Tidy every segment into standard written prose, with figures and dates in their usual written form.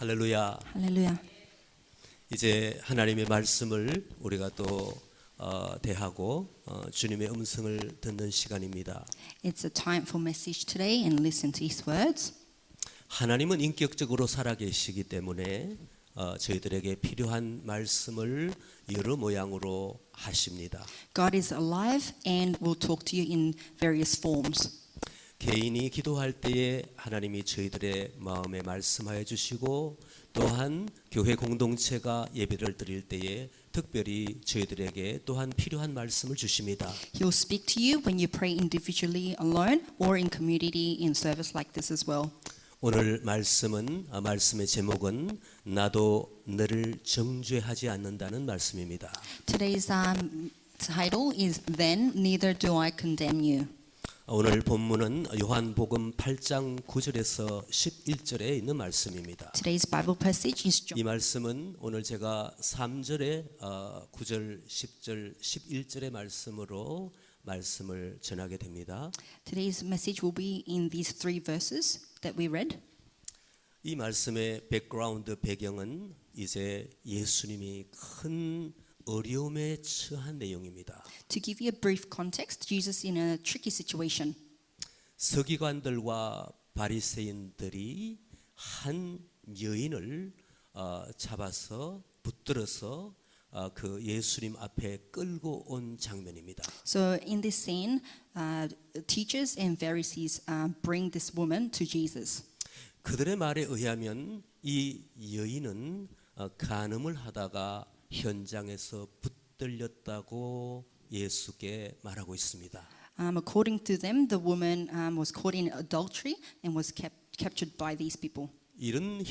할렐루야. 할렐루야. 이제 하나님의 말씀을 우리가 또 대하고 주님의 음성을 듣는 시간입니다. It's a time for message today and listen to his words. 하나님은 인격적으로 살아계시기 때문에 저희들에게 필요한 말씀을 여러 모양으로 하십니다. God is alive and will talk to you in various forms. 개인이 기도할 때에 하나님이 저희들의 마음에 말씀하여 주시고 또한 교회 공동체가 예배를 드릴 때에 특별히 저희들에게 또한 필요한 말씀을 주십니다. He will speak to you when you pray individually, alone, or in community in service like this as well. 오늘 말씀의 제목은 나도 너를 정죄하지 않는다는 말씀입니다. Today's title is Then Neither Do I Condemn You. 오늘 본문은 요한복음 8장 9절에서 11절에 있는 말씀입니다. Today's Bible passage is 이 말씀은 오늘 제가 3절에 9절, 10절, 11절의 말씀으로 말씀을 전하게 됩니다. Today's message will be in these three verses that we read. 이 말씀의 백그라운드 배경은 이제 예수님이 큰 어려움에 처한 내용입니다. To give you a brief context, Jesus in a tricky situation. 서기관들과 바리새인들이 한 여인을 잡아서 붙들어서 그 예수님 앞에 끌고 온 장면입니다. So in this scene, teachers and Pharisees bring this woman to Jesus. 그들의 말에 의하면 이 여인은 간음을 하다가 현장에서 붙들렸다고 예수께 말하고 있습니다. According to them, the woman was caught in adultery and was captured by these people. 이런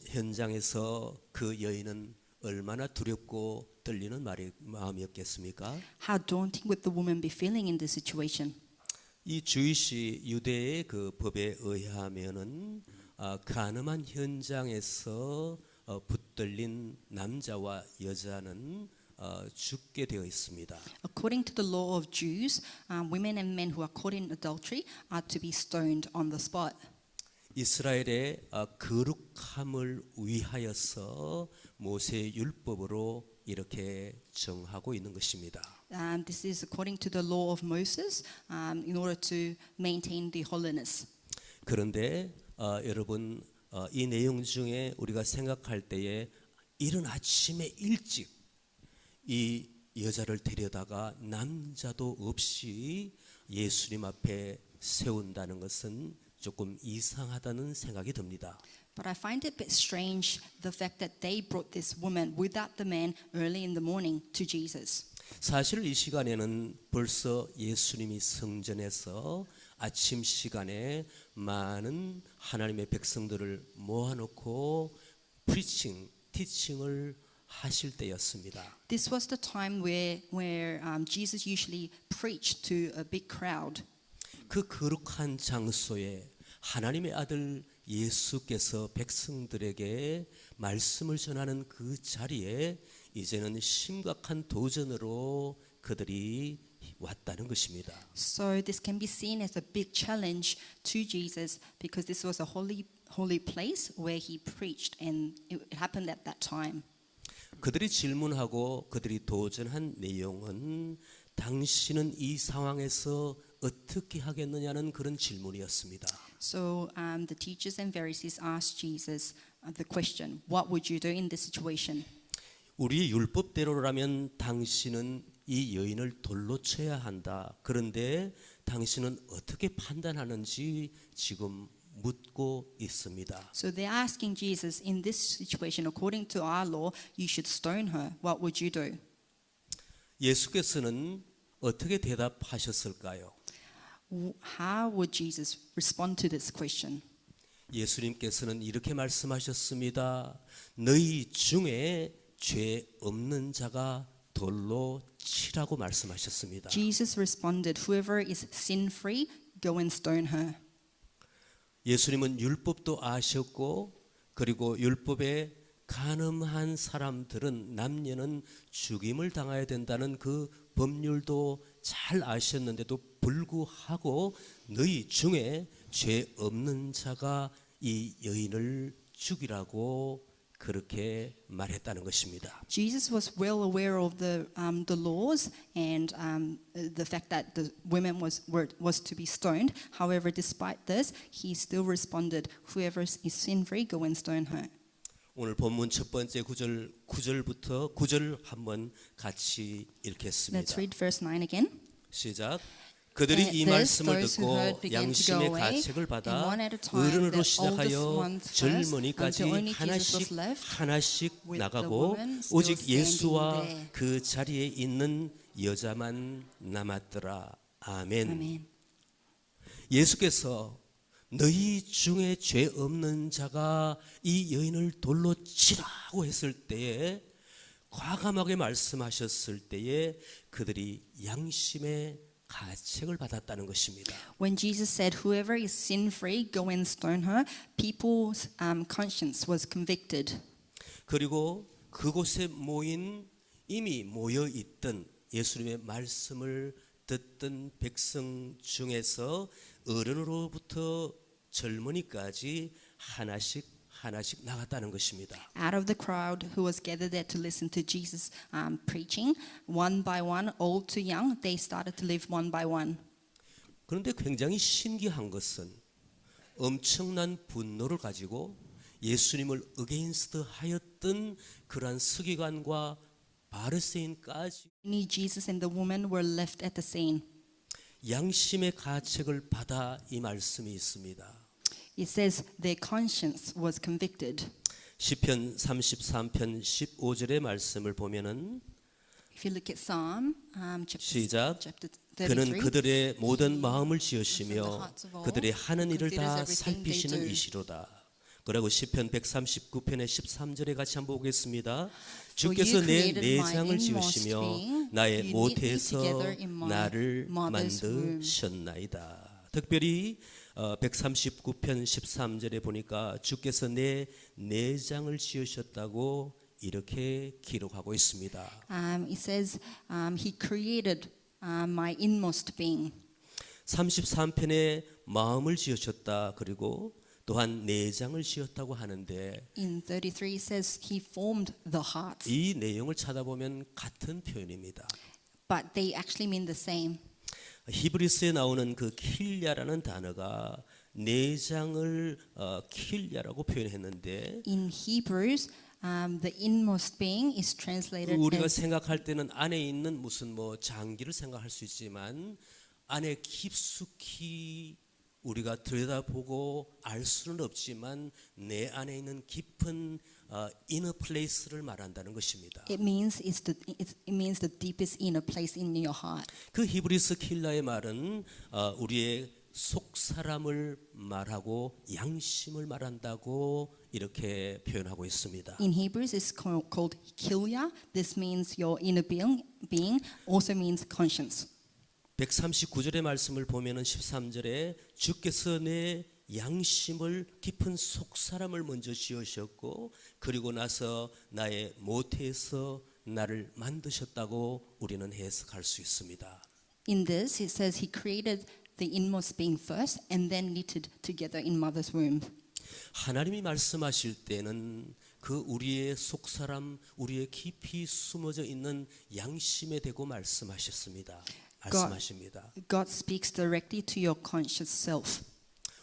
현장에서 그 여인은 얼마나 두렵고 떨리는 마음이었겠습니까? How daunting would the woman be feeling in this situation? 이 주이시 유대의 그 법에 의하면은 간음한 현장에서 붙들린 남자와 여자는 죽게 되어 있습니다. According to the law of Jews, women and men who are caught in adultery are to be stoned on the spot. 이스라엘의 거룩함을 위하여서 모세 율법으로 이렇게 정하고 있는 것입니다. This is according to the law of Moses in order to maintain the holiness. 그런데 여러분 이 내용 중에 우리가 생각할 때에 이른 아침에 일찍 이 여자를 데려다가 남자도 없이 예수님 앞에 세운다는 것은 조금 이상하다는 생각이 듭니다. But I find it a bit strange the fact that they brought this woman without the man early in the morning to Jesus. 사실 이 시간에는 벌써 예수님이 성전에서 아침 시간에 많은 하나님의 백성들을 모아놓고 프리칭, 티칭을 하실 때였습니다. This was the time where Jesus usually preached to a big crowd. 그 거룩한 장소에 하나님의 아들 예수께서 백성들에게 말씀을 전하는 그 자리에 이제는 심각한 도전으로 그들이 왔다는 것입니다. So this can be seen as a big challenge to Jesus because this was a holy place where he preached and it happened at that time. 그들이 질문하고 그들이 도전한 내용은 당신은 이 상황에서 어떻게 하겠느냐는 그런 질문이었습니다. So the teachers and Pharisees asked Jesus the question, what would you do in this situation? 우리 율법대로라면 당신은 이 여인을 돌로 쳐야 한다. 그런데 당신은 어떻게 판단하는지 지금 묻고 있습니다. So they're asking Jesus, in this situation, according to our law, you should stone her. What would you do? 예수께서는 어떻게 대답하셨을까요? How would Jesus respond to this question? 예수님께서는 이렇게 말씀하셨습니다. 너희 중에 죄 없는 자가 돌로 치라고 말씀하셨습니다. Jesus responded, whoever is sin-free, go and stone her. 예수님은 율법도 아셨고 그리고 율법에 간음한 사람들은 남녀는 죽임을 당해야 된다는 그 법률도 잘 아셨는데도 불구하고 너희 중에 죄 없는 자가 이 여인을 죽이라고 그렇게 말했다는 것입니다. Jesus was well aware of the laws and the fact that the women was to be stoned. However, despite this, he still responded, "Whoever is sin-free, go and stone her." 오늘 본문 첫 번째 9절부터 9절 한번 같이 Let's 읽겠습니다. read verse 9 again. 시작. 그들이 이 At this, 말씀을 those who 듣고 heard began to go 양심의 away, 가책을 받아 and one at a time, 어른으로 the 시작하여 oldest ones first, 젊은이까지 until only Jesus was left, 하나씩 with the 나가고 woman still 오직 standing 예수와 there. 그 자리에 있는 여자만 남았더라. 아멘. Amen. 예수께서 너희 중에 죄 없는 자가 이 여인을 돌로 치라고 했을 때에 과감하게 말씀하셨을 때에 그들이 양심의 가책을 받았다는 것입니다. When Jesus said, "Whoever is sin-free, go and stone her," people's conscience was convicted. 그리고 그곳에 이미 모여 있던 예수님의 말씀을 듣던 백성 중에서 어른으로부터 젊은이까지 하나씩 나갔다는 것입니다. Out of the crowd who was gathered there to listen to Jesus preaching, one by one, old to young, they started to leave one by one. 그런데 굉장히 신기한 것은 엄청난 분노를 가지고 예수님을 어게인스트 하였던 그러한 서기관과 바리새인까지 Only Jesus and the woman were left at the scene. 양심의 가책을 받아 이 말씀이 있습니다. It says their conscience was convicted. 시편 33편 15절의 말씀을 보면은 If you look at Psalm 시작. chapter 그는 33, 그들의 모든 마음을 지으시며 그들이 하는 일을 다 살피시는 이시로다. 그리고 시편 139편의 13절에 같이 한번 보겠습니다. 주께서 내 내장을 지으시며 나의 모태에서 나를 만드셨나이다. 특별히 139편 13절에 보니까 주께서 내 내장을 지으셨다고 이렇게 기록하고 있습니다. it says he created my inmost being. 33편에 마음을 지으셨다 그리고 또한 내장을 지었다고 하는데 In 33 it says he formed the heart. 이 내용을 찾아보면 같은 표현입니다. But they actually mean the same. 히브리스에 나오는 그 킬야라는 단어가 내장을 킬야라고 표현했는데 In Hebrews, the inmost being is translated 우리가 as 생각할 때는 안에 있는 무슨 뭐 장기를 생각할 수 있지만 안에 깊숙이 우리가 들여다보고 알 수는 없지만 내 안에 있는 깊은 inner place를 말한다는 것입니다. it means it means the deepest inner place in your heart. 그 히브리스 킬라의 말은 우리의 속 사람을 말하고 양심을 말한다고 이렇게 표현하고 있습니다. In Hebrews, it's called kilia. This means your inner being also means conscience. 139절의 말씀을 보면은 13절에 주께서 내 양심을 깊은 속 사람을 먼저 지으셨고 그리고 나서 나의 모태에서 나를 만드셨다고 우리는 해석할 수 있습니다. In this, it says he created the inmost being first and then knitted together in mother's womb. 하나님이 말씀하실 때는 그 우리의 속 사람, 우리의 깊이 숨어져 있는 양심에 대고 말씀하셨습니다. 말씀하십니다. God speaks directly to your conscious self.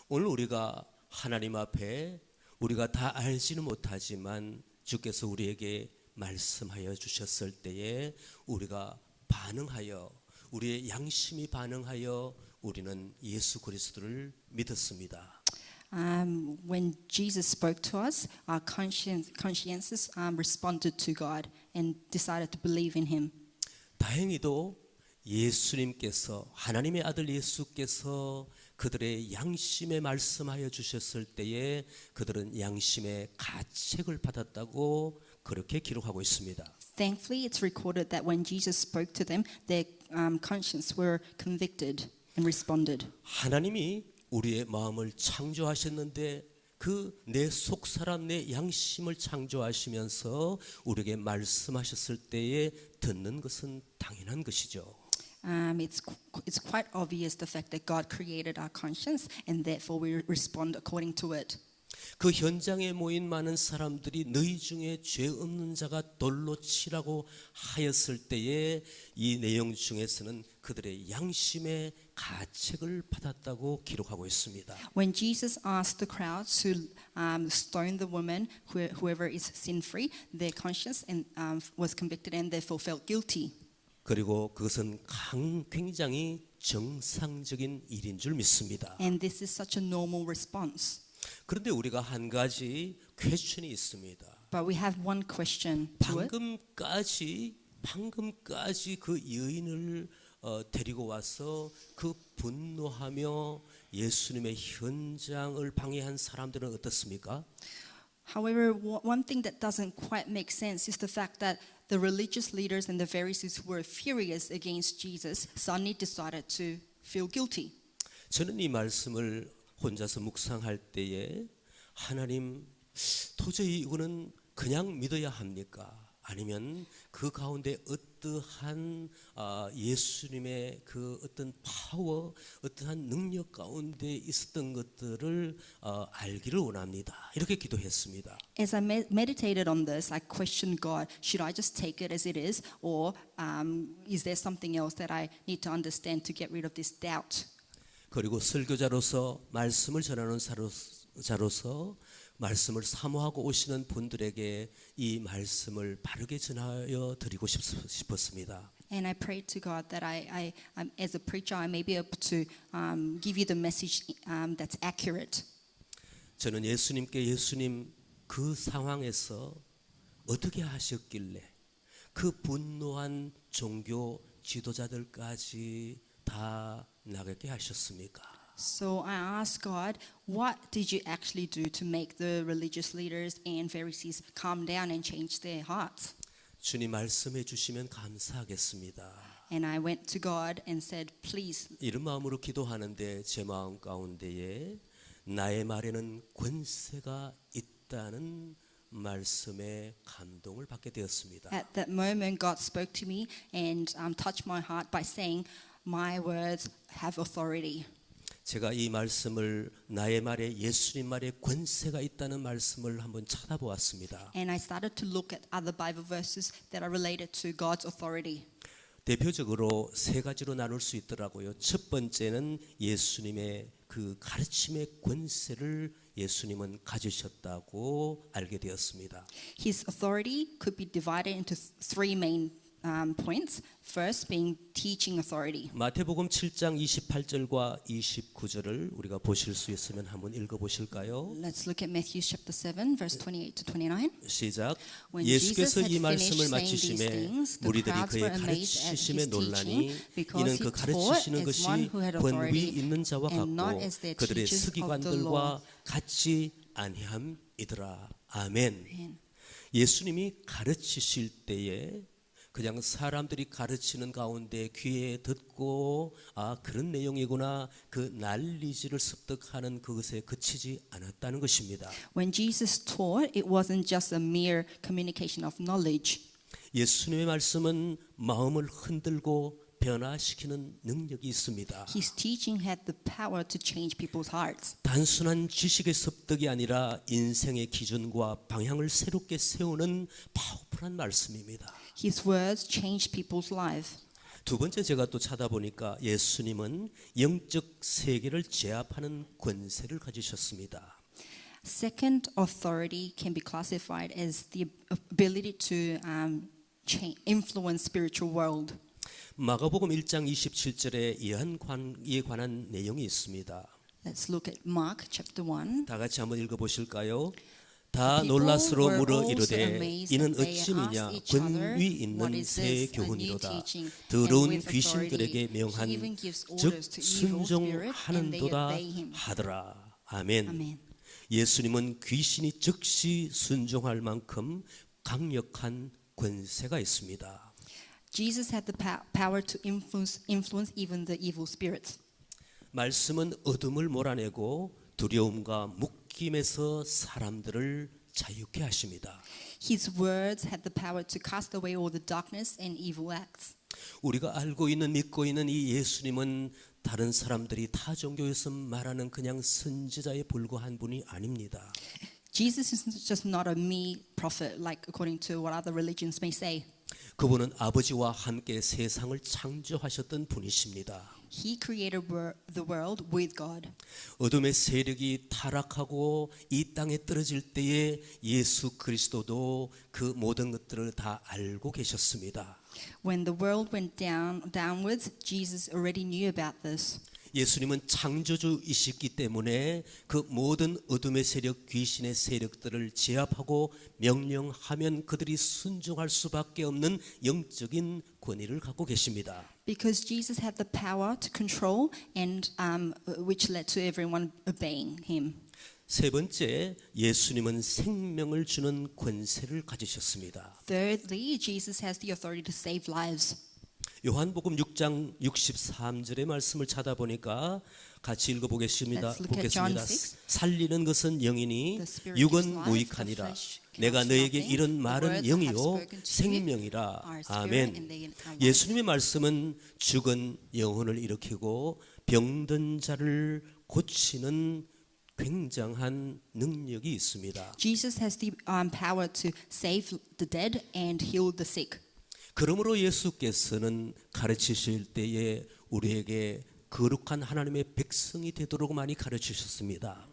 오늘 우리가 하나님 앞에 우리가 다 알지는 못하지만 주께서 우리에게 말씀하여 주셨을 때에 우리가 반응하여 우리의 양심이 반응하여 우리는 예수 그리스도를 믿었습니다. When Jesus spoke to us, our consciences responded to God and decided to believe in Him. 다행히도 예수님께서 하나님의 아들 예수께서 그들의 양심에 말씀하여 주셨을 때에 그들은 양심의 가책을 받았다고 그렇게 기록하고 있습니다. Thankfully, it's recorded that when Jesus spoke to them, their conscience were convicted and responded. 하나님이 우리의 마음을 창조하셨는데 그 내 속 사람 내 양심을 창조하시면서 우리에게 말씀하셨을 때에 듣는 것은 당연한 것이죠. It's quite obvious the fact that God created our conscience and therefore we respond according to it. 그 현장에 모인 많은 사람들이 너희 중에 죄 없는 자가 돌로 치라고 하였을 때에 이 내용 중에서는 그들의 양심의 가책을 받았다고 기록하고 있습니다. When Jesus asked the crowd to stone the woman, whoever is sin-free, their conscience was convicted and therefore felt guilty. 그리고 그것은 굉장히 정상적인 일인 줄 믿습니다. And this is such a normal response. 그런데 우리가 한 가지 퀘스천이 있습니다. But we have one question to it. 방금까지 그 여인을 데리고 와서 그 분노하며 예수님의 현장을 방해한 사람들은 어떻습니까? However, one thing that doesn't quite make sense is the fact that the religious leaders and the Pharisees who were furious against Jesus suddenly decided to feel guilty. 저는 이 말씀을 혼자서 묵상할 때에 하나님 도저히 이거는 그냥 믿어야 합니까? 아니면 그 가운데 어떠한 예수님의 그 어떤 파워, 어떠한 능력 가운데 있었던 것들을 알기를 원합니다. 이렇게 기도했습니다. As I meditated on this, I questioned God, should I just take it as it is, or is there something else that I need to understand to get rid of this doubt? 그리고 설교자로서 말씀을 전하는 자로서 말씀을 사모하고 오시는 분들에게 이 말씀을 바르게 전하여 드리고 싶었습니다. And I prayed to God that as a preacher, I may be able to give you the message that's accurate. 저는 예수님 그 상황에서 어떻게 하셨길래 그 분노한 종교 지도자들까지 다 나가게 하셨습니까? So I asked God, what did you actually do to make the religious leaders and Pharisees calm down and change their hearts? 주님 말씀해 주시면 감사하겠습니다. And I went to God and said, please. 이런 마음으로 기도하는데 제 마음 가운데에 나의 말에는 권세가 있다는 말씀에 감동을 받게 되었습니다. At that moment, God spoke to me and touched my heart by saying, my words have authority. 제가 이 말씀을 나의 말에 예수님 말에 권세가 있다는 말씀을 한번 찾아보았습니다. And I started to look at other Bible verses that are related to God's authority. 대표적으로 세 가지로 나눌 수 있더라고요. 첫 번째는 예수님의 그 가르침의 권세를 예수님은 가지셨다고 알게 되었습니다. His authority could be divided into three main points. First being teaching authority. 마태복음 7장 28절과 29절을 우리가 보실 수 있으면 한번 읽어 보실까요? Let's look at Matthew chapter 7 verse 28 to 29. 시작. When 예수께서 Jesus 이 had 말씀을 finished saying these 마치심에 things, the 무리들이 crowds 그의 were amazed at 가르치심에 his 놀라니 teaching because 이는 he 그 taught 가르치시는 as 것이 one who had 권위 authority 있는 자와 and not 같고 as their 그들의 teachers of the 서기관들과 law. 같이 아니함이더라. 아멘. 예수님이 가르치실 때에 그냥 사람들이 가르치는 가운데 귀에 듣고 그런 내용이구나 그 난리지를 습득하는 그것에 그치지 않았다는 것입니다. When Jesus taught, it wasn't just a mere communication of knowledge. 예수님의 말씀은 마음을 흔들고 변화시키는 능력이 있습니다. His teaching had the power to change people's hearts. 단순한 지식의 습득이 아니라 인생의 기준과 방향을 새롭게 세우는 파워풀한 말씀입니다. His words changed people's lives. 두 번째 제가 또 찾아보니까 예수님은 영적 세계를 제압하는 권세를 가지셨습니다. Second, authority can be classified as the ability to influence spiritual world. 마가복음 1장 27절에 이에 관한 내용이 있습니다. Let's look at Mark chapter 1. 다 같이 한번 읽어보실까요? 다 놀라스로 물어 이르되 이는 어찌미냐 권위 있는 새 교훈이로다. 더러운 귀신들에게 명한 즉 순종하는도다 하더라. 아멘. 예수님은 귀신이 즉시 순종할 만큼 강력한 권세가 있습니다. Jesus had the power to influence even the evil spirits. 말씀은 어둠을 몰아내고 두려움과 묶임에서 사람들을 자유케 하십니다. His words had the power to cast away all the darkness and evil acts. 우리가 알고 있는 믿고 있는 이 예수님은 다른 사람들이 타 종교에서 말하는 그냥 선지자에 불과한 분이 아닙니다. Jesus is just not a mere prophet, like according to what other religions may say. 그분은 아버지와 함께 세상을 창조하셨던 분이십니다. He created the world with God. 어둠의 세력이 타락하고 이 땅에 떨어질 때에 예수 그리스도도 그 모든 것들을 다 알고 계셨습니다. When the world went downwards, Jesus already knew about this. 예수님은 창조주이시기 때문에 그 모든 어둠의 세력, 귀신의 세력들을 제압하고 명령하면 그들이 순종할 수밖에 없는 영적인 권위를 갖고 계십니다. Because Jesus had the power to control and which led to everyone obeying him. 세 번째, 예수님은 생명을 주는 권세를 가지셨습니다. Thirdly, Jesus has the authority to save lives. 요한복음 6장 63절의 말씀을 찾아보니까 같이 읽어보겠습니다. Let's look at John 6. 살리는 것은 영이니 The spirit 육은 gives life, 무익하니라. the flesh 내가 counts 너에게 nothing. 이런 The 말은 words I have 영이요 spoken to you 생명이라. are spirit 아멘. and they are life. 예수님의 말씀은 죽은 영혼을 일으키고 병든 자를 고치는 굉장한 능력이 있습니다. Jesus has the power to save the dead and heal the sick. 그러므로 예수께서는 가르치실 때에 우리에게 거룩한 하나님의 백성이 되도록 많이 가르치셨습니다.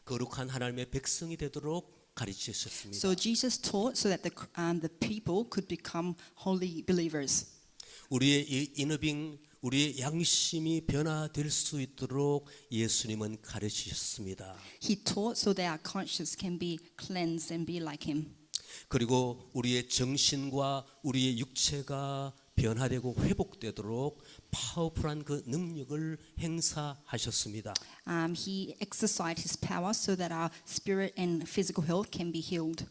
거룩한 하나님의 백성이 되도록 가르치셨습니다. So Jesus taught so that the people could become holy believers. 우리의 이 인어빙, 우리의 양심이 변화될 수 있도록 예수님은 가르치셨습니다. He taught so that our conscience can be cleansed and be like him. 그리고 우리의 정신과 우리의 육체가 변화되고 회복되도록 파워풀한 그 능력을 행사하셨습니다. He exercised his power so that our spirit and physical health can be healed.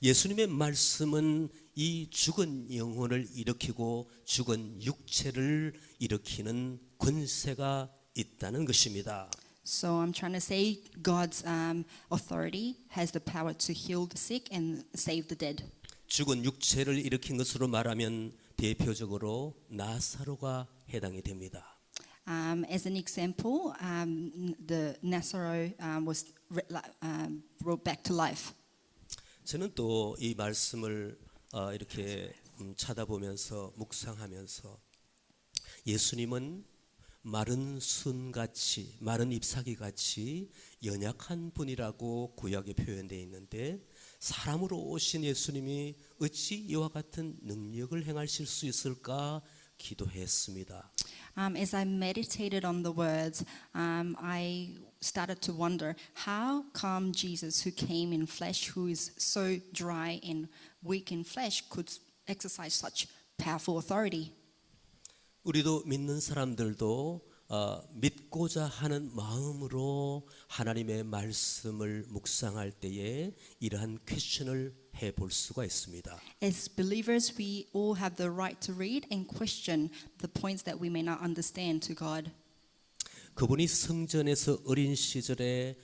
예수님의 말씀은 이 죽은 영혼을 일으키고 죽은 육체를 일으키는 권세가 있다는 것입니다. So I'm trying to say God's authority has the power to heal the sick and save the dead. 죽은 육체를 일으킨 것으로 말하면 대표적으로 나사로가 해당이 됩니다. As an example, the Nazareth was brought back to life. 저는 또 이 말씀을 이렇게 찾아보면서 묵상하면서 예수님은 마른 순같이 마른 잎사귀같이 연약한 분이라고 구약에 표현되어 있는데 사람으로 오신 예수님이 어찌 이와 같은 능력을 행하실 수 있을까 기도했습니다. As I meditated on the words, I started to wonder how come Jesus, who came in flesh, who is so dry and weak in flesh, could exercise such powerful authority. 우리도 믿는 사람들도 믿고자 하는 마음으로 하나님의 말씀을 묵상할 때에 이러한 퀘스천을 해볼 수가 있습니다. As believers, we all have the right to read and question the points that we may not understand to God. 그분이 성전에서 어린 시절에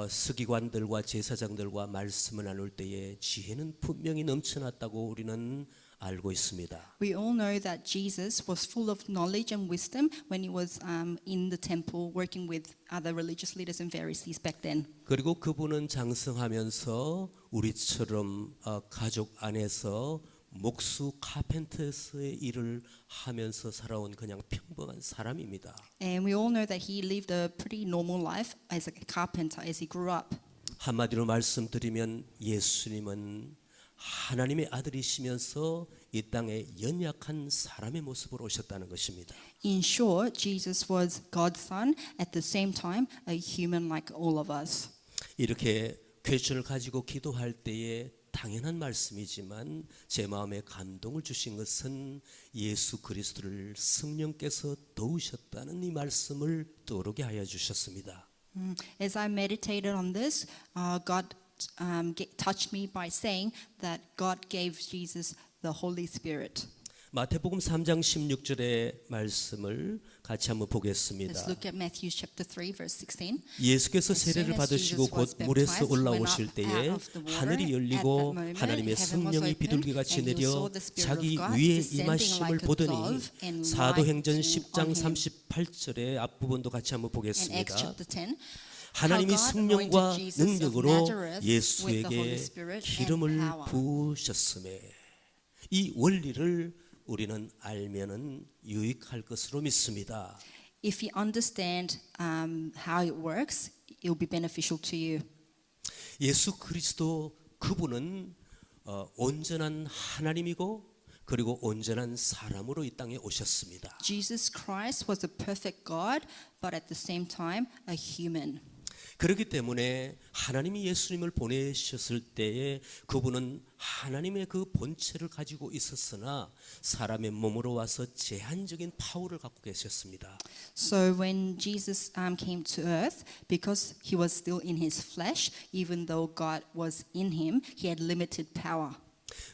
서기관들과 제사장들과 말씀을 나눌 때에 지혜는 분명히 넘쳐났다고 우리는 알고 있습니다. We all know that Jesus was full of knowledge and wisdom when he was in the temple working with other religious leaders and Pharisees back then. 그리고 그분은 장성하면서 우리처럼 가족 안에서 목수 카펜터스의 일을 하면서 살아온 그냥 평범한 사람입니다. And we all know that he lived a pretty normal life as a carpenter as he grew up. 한마디로 말씀드리면 예수님은 하나님의 아들이시면서 이 땅에 연약한 사람의 모습으로 오셨다는 것입니다. In short, Jesus was God's son, at the same time a human like all of us. 이렇게 퀘스천을 가지고 기도할 때에 당연한 말씀이지만 제 마음에 감동을 주신 것은 예수 그리스도를 성령께서 도우셨다는 이 말씀을 떠오르게 하여 주셨습니다. As I meditated on this, God touched me by saying that God gave Jesus the Holy Spirit. 마태복음 3장 16절의 말씀을 같이 한번 보겠습니다. Let's look at Matthew chapter 3 verse 16. 예수께서 As soon 세례를 as 받으시고 Jesus 곧 was 물에서 baptized, 올라오실 went up 때에 out of the water. 하늘이 At that 열리고 moment, 하나님의 heaven was 성령이 opened, 비둘기같이 and you 내려 saw the Spirit 자기 of God 위에 descending 임하심을 like a 보더니 dove and 사도행전 lighting 10장 on him. 38절의 앞부분도 같이 한번 In Acts 보겠습니다. chapter 10, 하나님이 how God 성령과 anointed Jesus of 능력으로 Nazareth with the Holy 예수에게 Spirit and 기름을 power. 부으셨음에 이 원리를 우리는 알면은 유익할 것으로 믿습니다. If you understand how it works, it will be beneficial to you. 예수 그리스도 그분은 온전한 하나님이고 그리고 온전한 사람으로 이 땅에 오셨습니다. Jesus Christ was a perfect God, but at the same time a human. 그렇기 때문에 하나님이 예수님을 보내셨을 때에 그분은 하나님의 그 본체를 가지고 있었으나 사람의 몸으로 와서 제한적인 파워를 갖고 계셨습니다. So when Jesus came to earth, because he was still in his flesh, even though God was in him, he had limited power.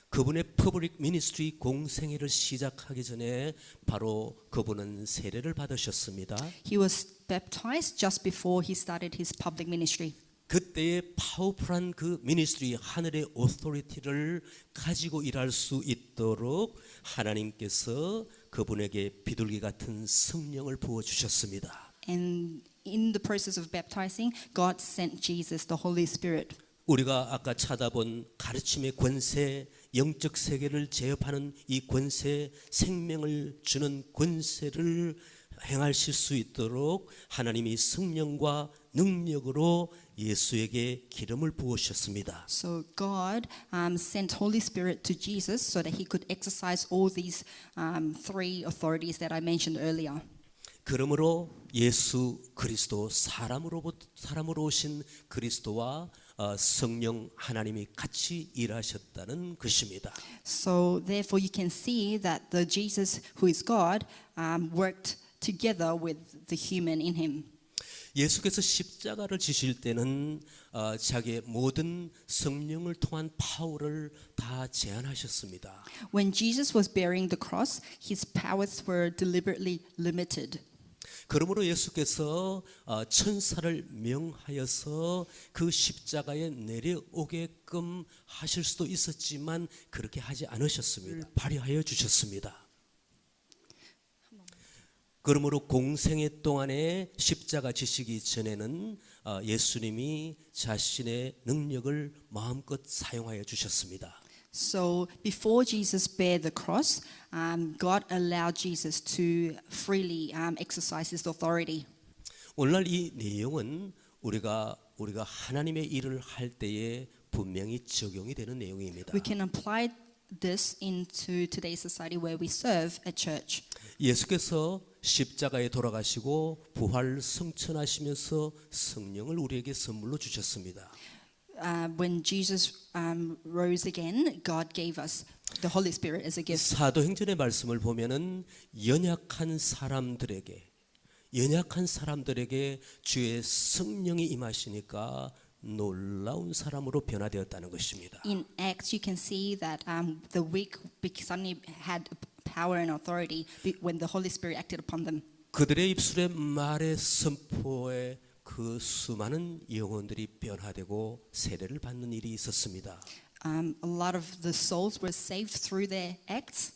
그분의 퍼블릭 미니스트리 공생애를 시작하기 전에 바로 그분은 세례를 받으셨습니다. He was baptized just before he started his public ministry. 그때의 파워풀한 그 미니스트리 하늘의 오토리티를 가지고 일할 수 있도록 하나님께서 그분에게 비둘기 같은 성령을 부어 주셨습니다. And in the process of baptizing, God sent Jesus the Holy Spirit. 우리가 아까 찾아본 가르침의 권세, 영적 세계를 제압하는 이 권세, 생명을 주는 권세를 행하실 수 있도록 하나님이 성령과 능력으로 예수에게 기름을 부으셨습니다. So God sent Holy Spirit to Jesus so that he could exercise all these three authorities that I mentioned earlier. 그러므로 예수 그리스도 사람으로 오신 그리스도와 성령 하나님이 같이 일하셨다는 것입니다. So therefore you can see that the Jesus who is God worked together with the human in him. 예수께서 십자가를 지실 때는 자기의 모든 성령을 통한 파워를 다 제한하셨습니다. When Jesus was bearing the cross, his powers were deliberately limited. 그러므로 예수께서 천사를 명하여서 그 십자가에 내려오게끔 하실 수도 있었지만 그렇게 하지 않으셨습니다. 발휘하여 주셨습니다. 그러므로 공생애 동안에 십자가 지시기 전에는 예수님이 자신의 능력을 마음껏 사용하여 주셨습니다. So before Jesus bare the cross, God allowed Jesus to freely exercise his authority. 오늘날 이 내용은 우리가 하나님의 일을 할 때에 분명히 적용이 되는 내용입니다. We can apply this into today's society where we serve at church. 예수께서 십자가에 돌아가시고 부활 승천하시면서 성령을 우리에게 선물로 주셨습니다. When Jesus rose again, God gave us the Holy Spirit as a gift. 사도행전의 말씀을 보면은 연약한 사람들에게 주의 성령이 임하시니까 놀라운 사람으로 변화되었다는 것입니다. In Acts, you can see that the weak suddenly had power and authority when the Holy Spirit acted upon them. 그들의 입술의 말의 선포에 그 수많은 영혼들이 변화되고 세례를 받는 일이 있었습니다. A lot of the souls were saved through their acts.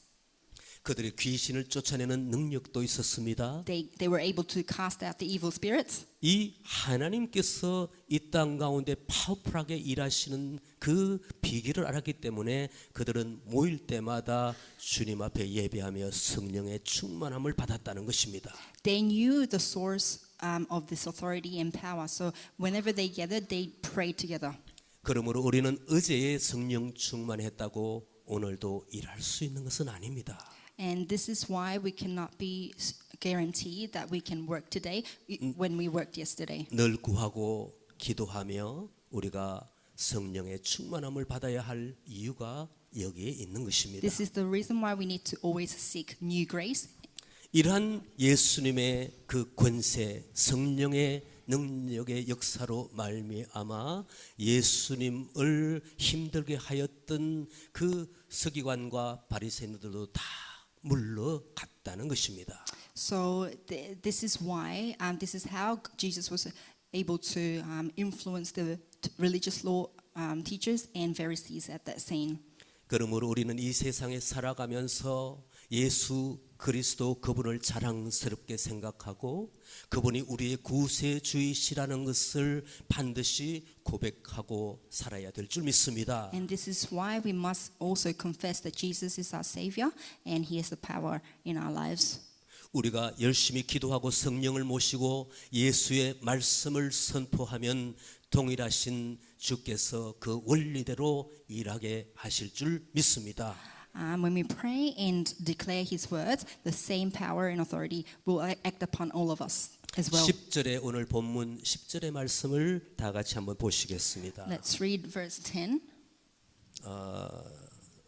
그들의 귀신을 쫓아내는 능력도 있었습니다. They were able to cast out the evil spirits. 이 하나님께서 이 땅 가운데 파워풀하게 일하시는 그 비결을 알았기 때문에 그들은 모일 때마다 주님 앞에 예배하며 성령의 충만함을 받았다는 것입니다. They knew the source of this authority and power. So whenever they gathered, they prayed together. 그러므로 우리는 어제의 성령 충만했다고 오늘도 일할 수 있는 것은 아닙니다. And this is why we cannot be guaranteed that we can work today when we worked yesterday. 늘 구하고 기도하며 우리가 성령의 충만함을 받아야 할 이유가 여기에 있는 것입니다. This is the reason why we need to always seek new grace. 이러한 예수님의 그 권세, 성령의 능력의 역사로 말미암아 예수님을 힘들게 하였던 그 서기관과 바리새인들도 다 물러갔다는 것입니다. So this is why, this is how Jesus was able to influence the religious law teachers and Pharisees at that scene. 그러므로 우리는 이 세상에 살아가면서 예수 그리스도 그분을 자랑스럽게 생각하고 그분이 우리의 구세주이시라는 것을 반드시 고백하고 살아야 될 줄 믿습니다. And this is why we must also confess that Jesus is our Savior and He has the power in our lives. 우리가 열심히 기도하고 성령을 모시고 예수의 말씀을 선포하면 동일하신 주께서 그 원리대로 일하게 하실 줄 믿습니다. When we pray and declare His words, the same power and authority will act upon all of us as well. 10절에 오늘 본문 10절의 말씀을 다 같이 한번 보시겠습니다. Let's read verse 10.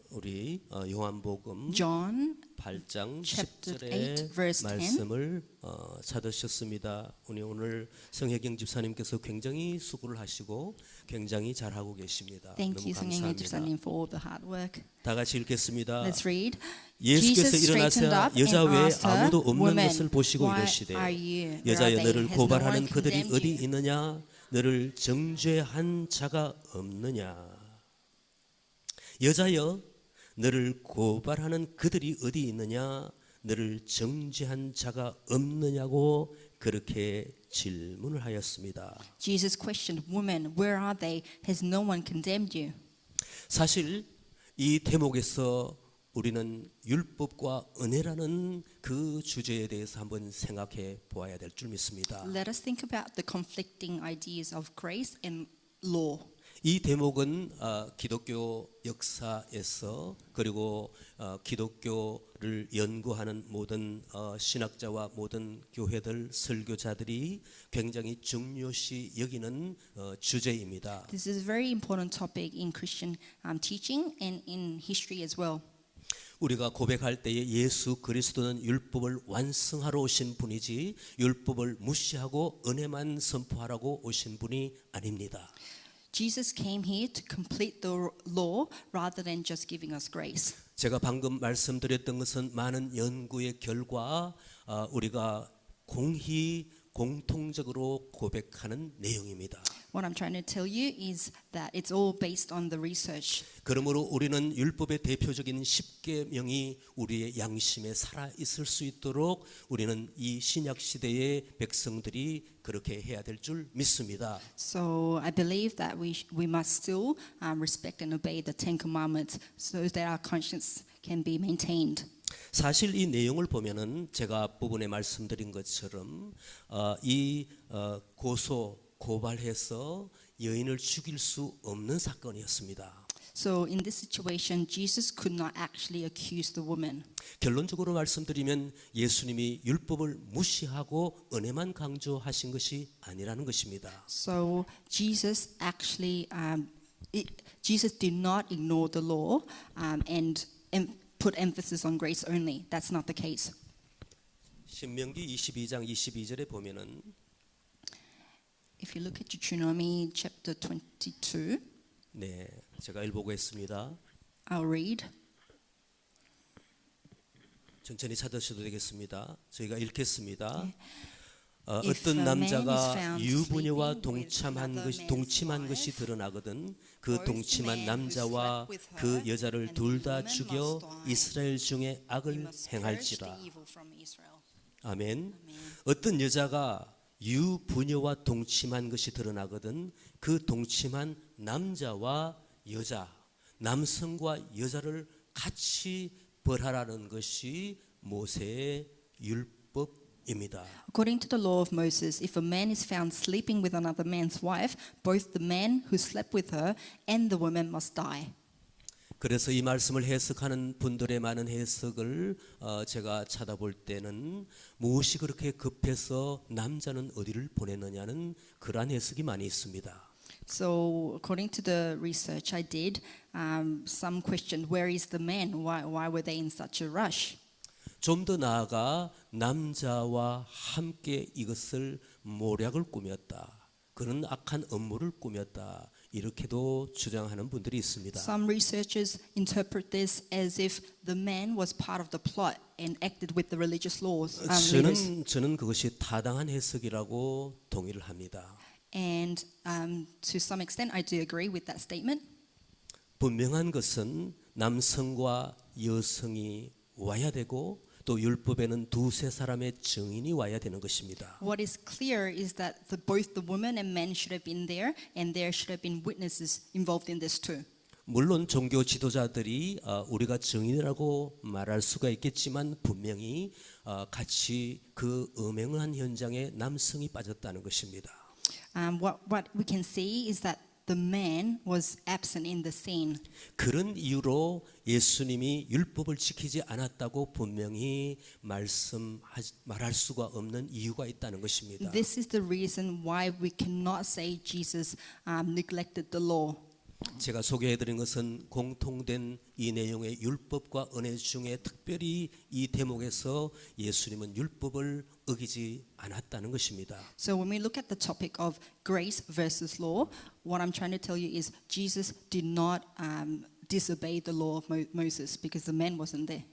우리 요한복음 John 8장 chapter 10절의 8, verse 10. 말씀을 찾으셨습니다. 우리 오늘 성혜경 집사님께서 굉장히 수고를 하시고 굉장히 잘하고 계십니다. Thank 너무 you, 성경의 감사합니다. 집사님, for all the hard work. 다 같이 읽겠습니다. Let's read. 예수께서 Jesus straightened 일어나사 up 여자 and 외에 asked her, 아무도 없는 "Woman, 것을 보시고 why 이르시되 are you? Where 여자여 are they? 너를 Has no 고발하는 one 그들이 condemned 어디 you?" 있느냐 너를 정죄한 자가 없느냐 여자여 너를 고발하는 그들이 어디 있느냐 너를 정죄한 자가 없느냐고 그렇게 질문을 하였습니다. Jesus questioned, "Woman, where are they? Has no one condemned you?" 사실 이 대목에서 우리는 율법과 은혜라는 그 주제에 대해서 한번 생각해 보아야 될 줄 믿습니다. Let us think about the conflicting ideas of grace and law. 이 대목은 기독교 역사에서 그리고 기독교를 연구하는 모든 신학자와 모든 교회들 설교자들이 굉장히 중요시 여기는 주제입니다. This is a very important topic in Christian teaching and in history as well. 우리가 고백할 때에 예수 그리스도는 율법을 완성하러 오신 분이지 율법을 무시하고 은혜만 선포하라고 오신 분이 아닙니다. Jesus came here to complete the law rather than just giving us grace. 제가 방금 말씀드렸던 것은 많은 연구의 결과 우리가 공통적으로 고백하는 내용입니다. What I'm trying to tell you is that it's all based on the research. 그러므로 우리는 율법의 대표적인 10계명이 우리의 양심에 살아 있을 수 있도록 우리는 이 신약 시대의 백성들이 그렇게 해야 될 줄 믿습니다. So I believe that we must still respect and obey the Ten Commandments so that our conscience can be maintained. 사실 이 내용을 보면은 제가 앞부분에 말씀드린 것처럼 이 고발해서 여인을 죽일 수 없는 사건이었습니다. So in this situation, Jesus could not actually accuse the woman. 결론적으로 말씀드리면 예수님이 율법을 무시하고 은혜만 강조하신 것이 아니라는 것입니다. So Jesus actually, Jesus did not ignore the law and put emphasis on grace only. That's not the case. 신명기 22장 22절에 보면은 If you look at Deuteronomy chapter 22, 네, 제가 읽어보겠습니다. I'll read. 천천히 찾으셔도 되겠습니다. 저희가 읽겠습니다. If 어떤 a man is 남자가 found 유부녀와 sleeping with another 동침한 man's 것이 wife, 드러나거든 그 both the 동침한 man who 남자와 slept with 그 her 여자를 and 둘 the 다 woman 죽여 must die. 이스라엘 중에 You 악을 must perish 행할지라. the evil from Israel. 아멘. 어떤 여자가 유부녀와 동침한 것이 드러나거든 그 동침한 남자와 여자, 남성과 여자를 같이 벌하라는 것이 모세의 율법입니다. According to the law of Moses, if a man is found sleeping with another man's wife, both the man who slept with her and the woman must die. 그래서 이 말씀을 해석하는 분들의 많은 해석을 제가 찾아볼 때는 무엇이 그렇게 급해서 남자는 어디를 보냈느냐는 그러한 해석이 많이 있습니다. So, according to the research I did, some questioned, where is the man? Why were they in such a rush? 좀 더 나아가 남자와 함께 이것을 모략을 꾸몄다. 그런 악한 업무를 꾸몄다. 이렇게도 주장하는 분들이 있습니다. Some researchers interpret this as if the man was part of the plot and acted with the religious laws. Leaders. 저는 그것이 타당한 해석이라고 동의를 합니다. And to some extent, I do agree with that statement. 분명한 것은 남성과 여성이 와야 되고 또 율법에는 두세 사람의 증인이 와야 되는 것입니다. What is clear is that both the woman and men should have been there, and there should have been witnesses involved in this too. 물론 종교 지도자들이 우리가 증인이라고 말할 수가 있겠지만 분명히 같이 그 음행한 현장에 남성이 빠졌다는 것입니다. What we can see is that the man was absent in the scene. 그런 이유로 예수님이 율법을 지키지 않았다고 분명히 말할 수가 없는 이유가 있다는 것입니다. This is the reason why we cannot say Jesus neglected the law. 제가 소개해드린 것은 공통된 이 내용의 율법과 은혜 중에 특별히 이 대목에서 예수님은 율법을 어기지 않았다는 것입니다. So when we look at the topic of grace versus law, what I'm trying to tell you is Jesus did not disobey the law of Moses because the man wasn't there.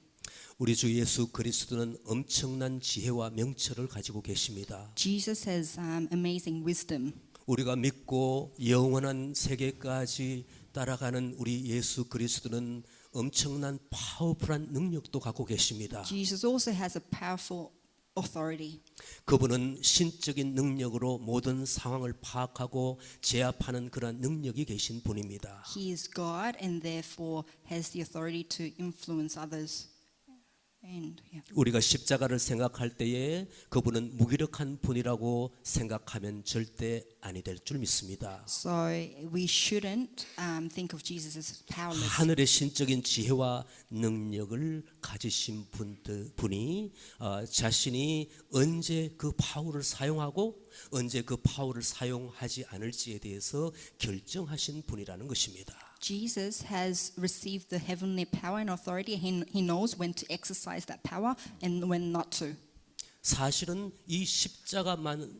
우리 주 예수 그리스도는 엄청난 지혜와 명철을 가지고 계십니다. Jesus has amazing wisdom. 우리가 믿고 영원한 세계까지 따라가는 우리 예수 그리스도는 엄청난 파워풀한 능력도 갖고 계십니다. Jesus also has a powerful authority. 그분은 신적인 능력으로 모든 상황을 파악하고 제압하는 그런 능력이 계신 분입니다. He is God and therefore has the authority to influence others. And 우리가 십자가를 생각할 때에 그분은 무기력한 분이라고 생각하면 절대 아니 될 줄 믿습니다. So we shouldn't think of Jesus as powerless. 하늘의 신적인 지혜와 능력을 가지신 분이 자신이 언제 그 파워를 사용하고 언제 그 파워를 사용하지 않을지에 대해서 결정하신 분이라는 것입니다. Jesus has received the heavenly power and authority. He knows when to exercise that power and when not to. 사실은 이 십자가만을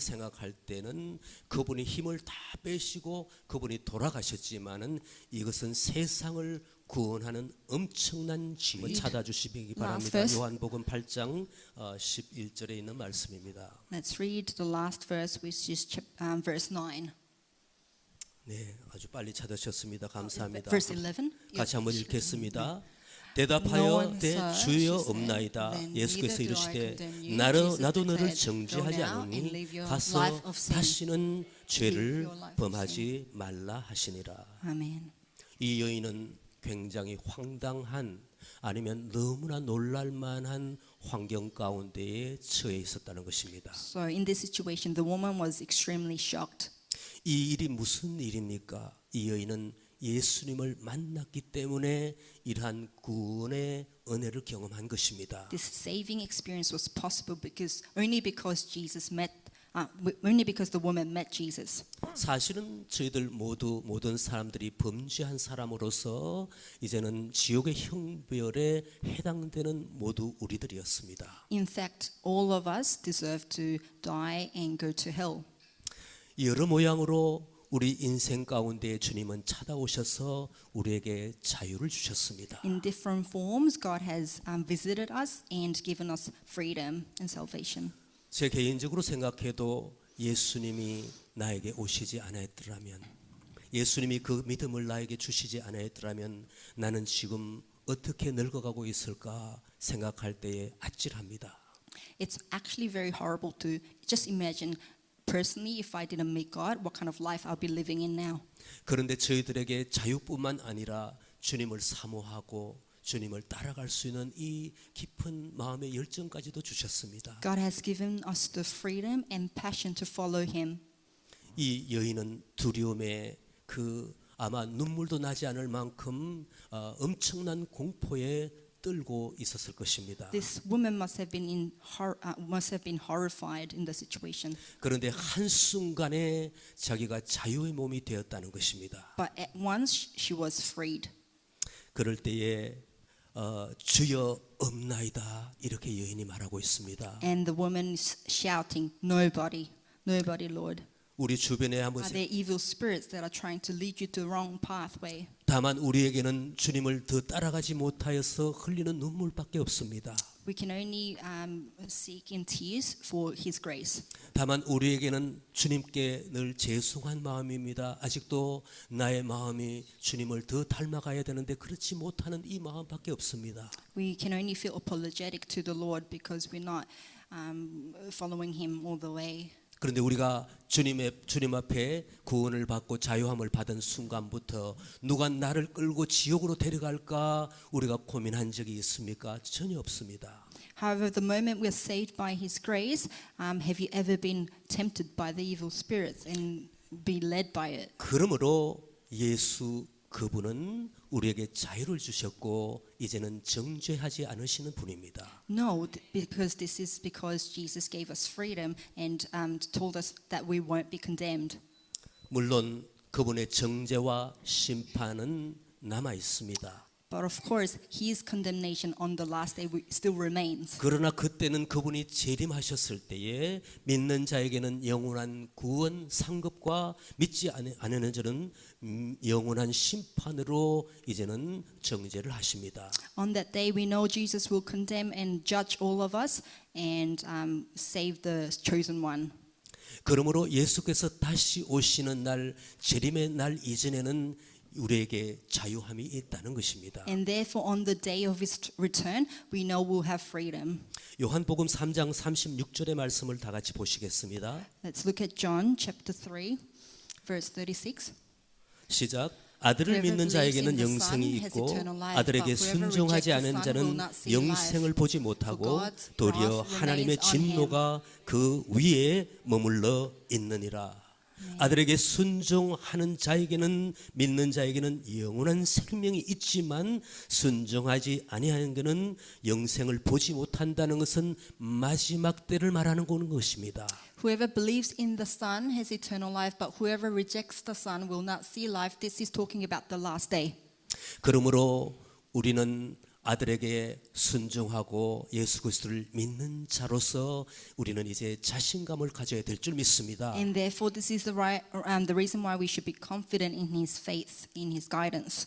생각할 때는 그분이 힘을 다 빼시고 그분이 돌아가셨지만은 이것은 세상을 구원하는 엄청난 짐을 찾아주시기 바랍니다. 요한복음 8장 11절에 있는 말씀입니다. Let's read the last verse, which is verse 9. 네, 아주 빨리 찾으셨습니다. 감사합니다. Verse 11. 같이 한번 읽겠습니다. No 대답하여 one, 내 sir, 주여 she said, 없나이다. then 예수께서 neither do I 이르시되 condemn you. 나도 Jesus 너를 declared, 정죄하지 "Go now and 않으니 live your 가서 life of sin. 다시는 죄를 Live your life of 범하지 말라 하시니라. Amen. 이 여인은 굉장히 황당한 아니면 너무나 놀랄만한 환경 가운데에 처해 있었다는 것입니다. So in this situation, the woman was extremely shocked. 이 일이 무슨 일입니까? 이 여인은 예수님을 만났기 때문에 이러한 구원의 은혜를 경험한 것입니다. This saving experience was possible only because the woman met Jesus. 사실은 저희들 모든 사람들이 범죄한 사람으로서 이제는 지옥의 형벌에 해당되는 모두 우리들이었습니다. In fact, all of us deserve to die and go to hell. 여러 모양으로 우리 인생 가운데 주님은 찾아오셔서 우리에게 자유를 주셨습니다. In different forms, God has visited us and given us freedom and salvation. 제 개인적으로 생각해도 예수님이 나에게 오시지 않았더라면, 예수님이 그 믿음을 나에게 주시지 않았더라면 나는 지금 어떻게 늙어가고 있을까 생각할 때에 아찔합니다. It's actually very horrible to just imagine personally if I didn't meet God, what kind of life I'll be living in now. 그런데 저희들에게 자유뿐만 아니라 주님을 사모하고 주님을 따라갈 수 있는 이 깊은 마음의 열정까지도 주셨습니다. God has given us the freedom and passion to follow Him. 이 여인은 두려움에 아마 눈물도 나지 않을 만큼 엄청난 공포에 떨고 있었을 것입니다. This woman must have been horrified in the situation. 그런데 한순간에 자기가 자유의 몸이 되었다는 것입니다. But at once she was freed. 그럴 때에 주여 없나이다 이렇게 여인이 말하고 있습니다. And the woman is shouting, "Nobody, nobody, Lord." 우리 주변에 한번 Are there evil spirits that are trying to lead you to the wrong pathway? 다만 우리에게는 주님을 더 따라가지 못하여서 흘리는 눈물밖에 없습니다. We can only seek in tears for His grace. 다만 우리에게는 주님께 늘 죄송한 마음입니다. 아직도 나의 마음이 주님을 더 닮아가야 되는데 그렇지 못하는 이 마음밖에 없습니다. We can only feel apologetic to the Lord because we're not following Him all the way. 그런데 우리가 주님 앞에 구원을 받고 자유함을 받은 순간부터 누가 나를 끌고 지옥으로 데려갈까 우리가 고민한 적이 있습니까? 전혀 없습니다. However, the moment we're saved by His grace, have you ever been tempted by the evil spirits and be led by it? 그러므로 예수 그분은 우리에게 자유를 주셨고 이제는 정죄하지 않으시는 분입니다. No, because this is because Jesus gave us freedom and told us that we won't be condemned. 물론 그분의 정죄와 심판은 남아 있습니다. But of course, His condemnation on the last day still remains. 그러나 그때는 그분이 재림하셨을 때에 믿는 자에게는 영원한 구원 상급과 믿지 않는 자는 영원한 심판으로 이제는 정죄를 하십니다. On that day, we know Jesus will condemn and judge all of us and save the chosen one. 그러므로 예수께서 다시 오시는 날 재림의 날 이전에는 우리에게 자유함이 있다는 것입니다. And therefore, on the day of His return, we know we'll have freedom. 요한복음 3장 36절의 말씀을 다 같이 보시겠습니다. Let's look at John chapter 3, verse 36. 시작. 아들을 믿는 자에게는 영생이 있고 아들에게 순종하지 않은 자는 영생을 보지 못하고 도리어 하나님의 진노가 그 위에 머물러 있느니라. 아들에게 순종하는 자에게는 믿는 자에게는 영원한 생명이 있지만 순종하지 아니하는 그는 영생을 보지 못한다는 것은 마지막 때를 말하는 것입니다. Whoever believes in the Son has eternal life, but whoever rejects the Son will not see life. This is talking about the last day. 그러므로 우리는 아들에게 순종하고 예수 그리스도를 믿는 자로서 우리는 이제 자신감을 가져야 될 줄 믿습니다. And therefore, this is the reason why we should be confident in His faith, in His guidance.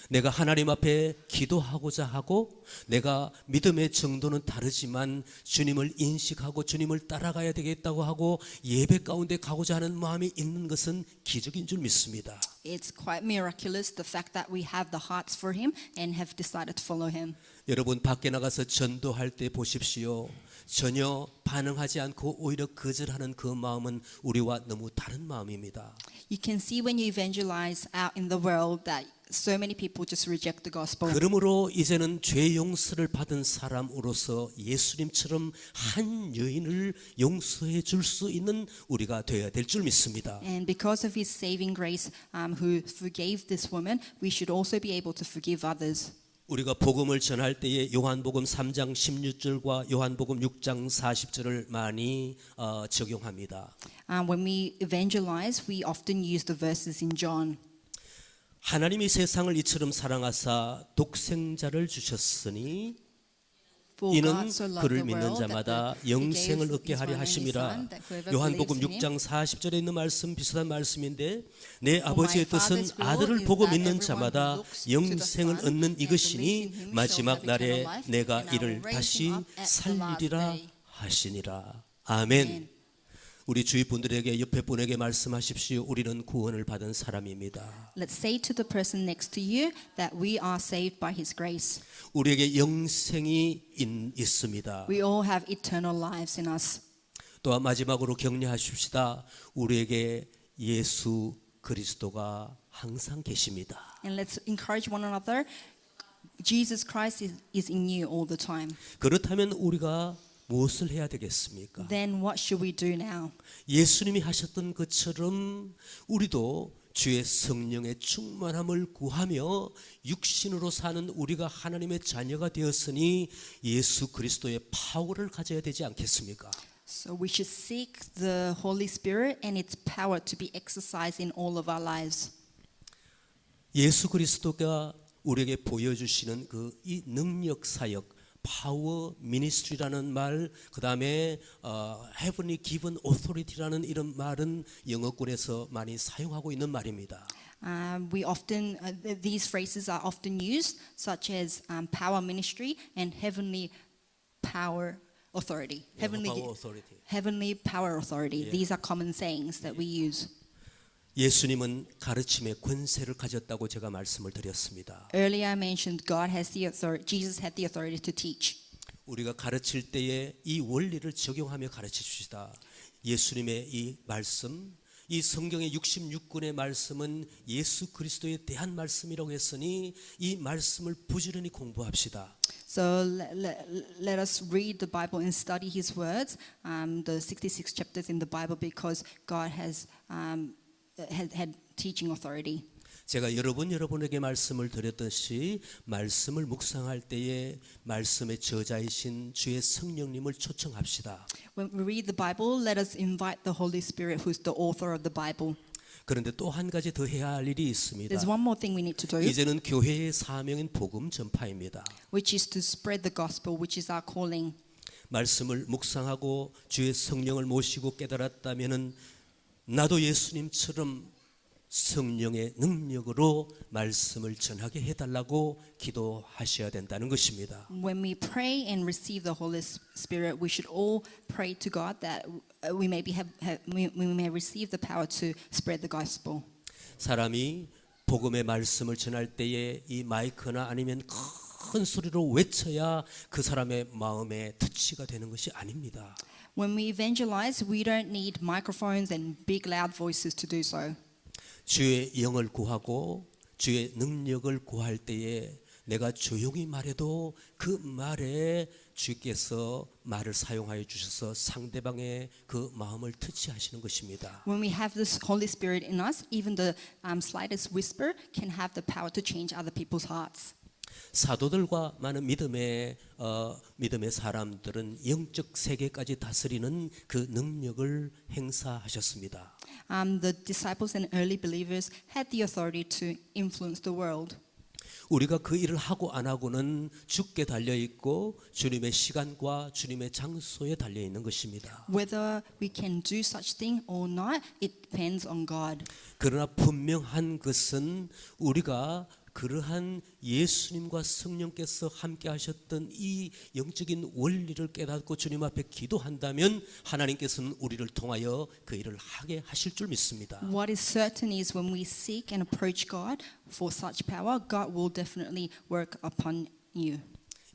내가 하나님 앞에 기도하고자 하고 내가 믿음의 정도는 다르지만 주님을 인식하고 주님을 따라가야 되겠다고 하고 예배 가운데 가고자 하는 마음이 있는 것은 기적인 줄 믿습니다. It's quite miraculous the fact that we have the hearts for Him and have decided to follow Him. 여러분 밖에 나가서 전도할 때 보십시오. 전혀 반응하지 않고 오히려 거절하는 그 마음은 우리와 너무 다른 마음입니다. You can see when you evangelize out in the world that so many people just reject the gospel. 그러므로 이제는 죄 용서를 받은 사람으로서 예수님처럼 한 여인을 용서해 줄 수 있는 우리가 되어야 될 줄 믿습니다. And because of His saving grace, who forgave this woman, we should also be able to forgive others. 우리가 복음을 전할 때에 요한복음 3장 16절과 요한복음 6장 40절을 많이 적용합니다. When we evangelize, we often use the verses in John. 하나님이 세상을 이처럼 사랑하사 독생자를 주셨으니 이는 그를 믿는 자마다 영생을 얻게 하려 하심이라. 요한복음 6장 40절에 있는 말씀 비슷한 말씀인데 내 아버지의 뜻은 아들을 보고 믿는 자마다 영생을 얻는 이것이니 마지막 날에 내가 이를 다시 살리리라 하시니라. 아멘. 우리 주위 분들에게 옆에 분에게 말씀하십시오. 우리는 구원을 받은 사람입니다. Let's say to the person next to you that we are saved by His grace. 우리에게 영생이 있습니다. We all have eternal lives in us. 또한 마지막으로 격려하십시다. 우리에게 예수 그리스도가 항상 계십니다. And let's encourage one another. Jesus Christ is in you all the time. 그렇다면 우리가 무엇을 해야 되겠습니까? Then what should we do now? 예수님이 하셨던 것처럼 우리도 주의 성령의 충만함을 구하며 육신으로 사는 우리가 하나님의 자녀가 되었으니 예수 그리스도의 파워를 가져야 되지 않겠습니까? So we should seek the Holy Spirit and its power to be exercised in all of our lives. 예수 그리스도가 우리에게 보여주시는 그 이 능력 사역 power ministry라는 말, 그다음에 heavenly given authority라는 이런 말은 영어권에서 많이 사용하고 있는 말입니다. We often these phrases are often used, such as power ministry and heavenly power authority. power authority. Heavenly power authority. These are common sayings that we use. 예수님은 가르침의 권세를 가졌다고 제가 말씀을 드렸습니다. Earlier I mentioned Jesus had the authority to teach. 우리가 가르칠 때에 이 원리를 적용하며 가르치시다. 예수님의 이 말씀, 이 성경의 66권의 말씀은 예수 그리스도에 대한 말씀이라고 했으니 이 말씀을 부지런히 공부합시다. So let us read the Bible and study His words, the 66 chapters in the Bible, because God has had teaching authority. 제가 여러분에게 말씀을 드렸듯이 말씀을 묵상할 때에 말씀의 저자이신 주의 성령님을 초청합시다. When we read the Bible, let us invite the Holy Spirit, who's the author of the Bible. 그런데 또 한 가지 더 해야 할 일이 있습니다. There's one more thing we need to do, 이제는 교회의 사명인 복음 전파입니다. which is to spread the gospel, which is our calling. 말씀을 묵상하고 주의 성령을 모시고 깨달았다면은 나도 예수님처럼 성령의 능력으로 말씀을 전하게 해달라고 기도하셔야 된다는 것입니다. When we pray and receive the Holy Spirit, we should all pray to God that we may receive the power to spread the gospel. 사람이 복음의 말씀을 전할 때에 이 마이크나 아니면 큰 소리로 외쳐야 그 사람의 마음에 터치가 되는 것이 아닙니다. When we evangelize, we don't need microphones and big loud voices to do so. 주의 영을 구하고 주의 능력을 구할 때에 내가 조용히 말해도 그 말에 주께서 말을 사용하여 주셔서 상대방의 그 마음을 터치하시는 것입니다. When we have this Holy Spirit in us, even the slightest whisper can have the power to change other people's hearts. 사도들과 많은 믿음의 사람들은 영적 세계까지 다스리는 그 능력을 행사하셨습니다. The disciples and early believers had the authority to influence the world. 우리가 그 일을 하고 안 하고는 주께 달려 있고 주님의 시간과 주님의 장소에 달려 있는 것입니다. Whether we can do such thing or not, it depends on God. 그러나 분명한 것은 우리가 그러한 예수님과 성령께서 함께 하셨던 이 영적인 원리를 깨닫고 주님 앞에 기도한다면 하나님께서는 우리를 통하여 그 일을 하게 하실 줄 믿습니다. What is certain is when we seek and approach God for such power, God will definitely work upon you.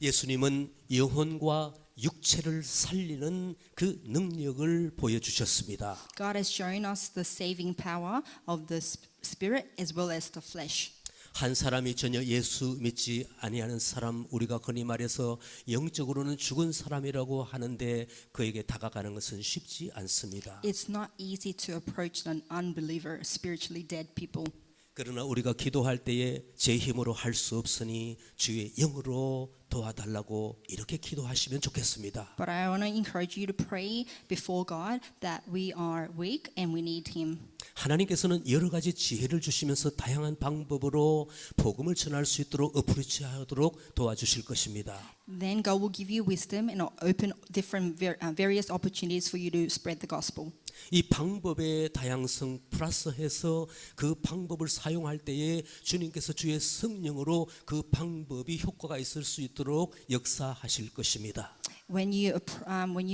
예수님은 영혼과 육체를 살리는 그 능력을 보여주셨습니다. God has shown us the saving power of the spirit as well as the flesh. 한 사람이 전혀 예수 믿지 아니하는 사람, 우리가 흔히 말해서 영적으로는 죽은 사람이라고 하는데 그에게 다가가는 것은 쉽지 않습니다. It's not easy to approach an unbeliever, spiritually dead people. 그러나 우리가 기도할 때에 제 힘으로 할 수 없으니 주의 영으로 도와달라고 이렇게 기도하시면 좋겠습니다. But I want to encourage you to pray before God that we are weak and we need Him. 하나님께서는 여러 가지 지혜를 주시면서 다양한 방법으로 복음을 전할 수 있도록 어프로치하도록 도와주실 것입니다. Then God will give you wisdom and open different various opportunities for you to spread the gospel. 이 방법의 다양성 플러스해서 그 방법을 사용할 때에 주님께서 주의 성령으로 그 방법이 효과가 있을 수 있도록 역사하실 것입니다. When you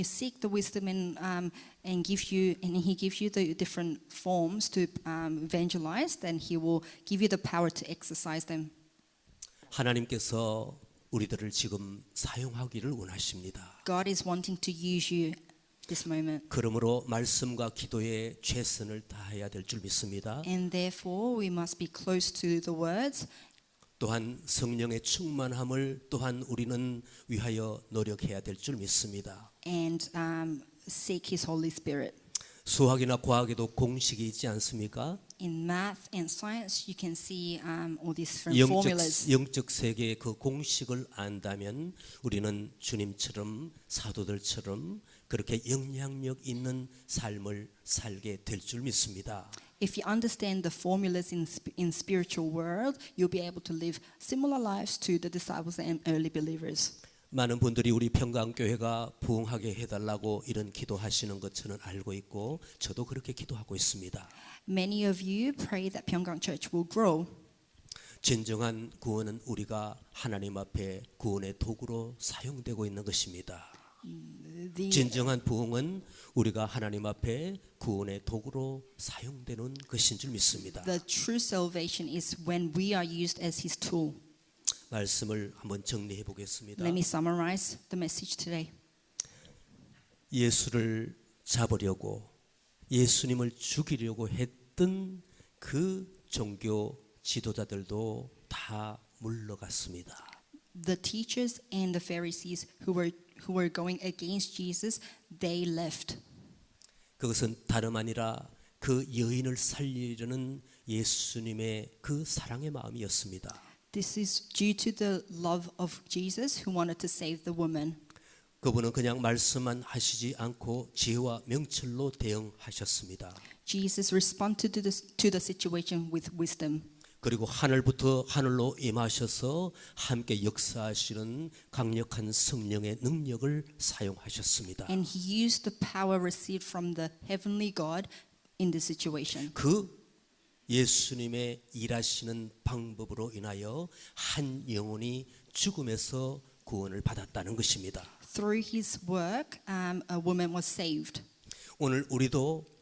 seek the wisdom and He gives you the different forms to evangelize, then He will give you the power to exercise them. 하나님께서 우리들을 지금 사용하기를 원하십니다. God is wanting to use you this moment. 그러므로 말씀과 기도에 최선을 다해야 될 줄 믿습니다. And therefore we must be close to the words. 또한 성령의 충만함을 또한 우리는 위하여 노력해야 될 줄 믿습니다. And seek His Holy Spirit. 수학이나 과학에도 공식이 있지 않습니까? In math and science, you can see all these different formulas. 영적 세계의 그 공식을 안다면 우리는 주님처럼 사도들처럼 그렇게 영향력 있는 삶을 살게 될 줄 믿습니다. If you understand the formulas in spiritual world, you'll be able to live similar lives to the disciples and early believers. 많은 분들이 우리 평강교회가 부흥하게 해달라고 이런 기도하시는 것 저는 알고 있고 저도 그렇게 기도하고 있습니다. Many of you pray that Pyeonggang Church will grow. 진정한 구원은 우리가 하나님 앞에 구원의 도구로 사용되고 있는 것입니다. 진정한 부흥은 우리가 하나님 앞에 구원의 도구로 사용되는 것인 줄 믿습니다. The true salvation is when we are used as His tool. 말씀을 한번 정리해 보겠습니다. Let me summarize the message today. 예수를 잡으려고 예수님을 죽이려고 했던 그 종교 지도자들도 다 물러갔습니다. The teachers and the Pharisees who were going against Jesus, they left. 그것은 다름 아니라 그 여인을 살리려는 예수님의 그 사랑의 마음이었습니다. This is due to the love of Jesus who wanted to save the woman. 그분은 그냥 말씀만 하시지 않고 지혜와 명철로 대응하셨습니다. Jesus responded to the situation with wisdom. 그리고 하늘부터 하늘로 임하셔서 함께 역사하시는 강력한 성령의 능력을 사용하셨습니다. And He used the power received from the heavenly God in this situation. 그 예수님의 일하시는 방법으로 인하여 한 영혼이 죽음에서 구원을 받았다는 것입니다. Through His work, a woman was saved. 오늘 우리도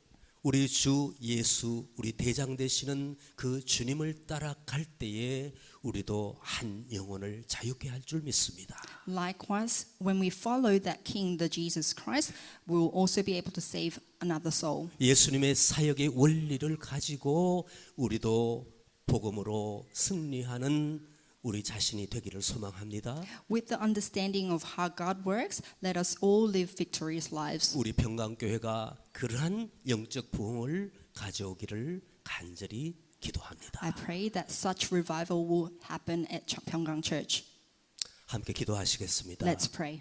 우리 주 예수, 우리 대장 되시는 그 주님을 따라갈 때에 우리도 한 영혼을 자유케 할 줄 믿습니다. Likewise, when we follow that King, the Jesus Christ, we will also be able to save another soul. 예수님의 사역의 원리를 가지고 우리도 복음으로 승리하는 우리 자신이 되기를 소망합니다. With the understanding of how God works, let us all live victorious lives. 우리 평강교회가 그러한 영적 부흥을 가져오기를 간절히 기도합니다. I pray that such revival will happen at Pyeonggang Church. 함께 기도하시겠습니다. Let's pray.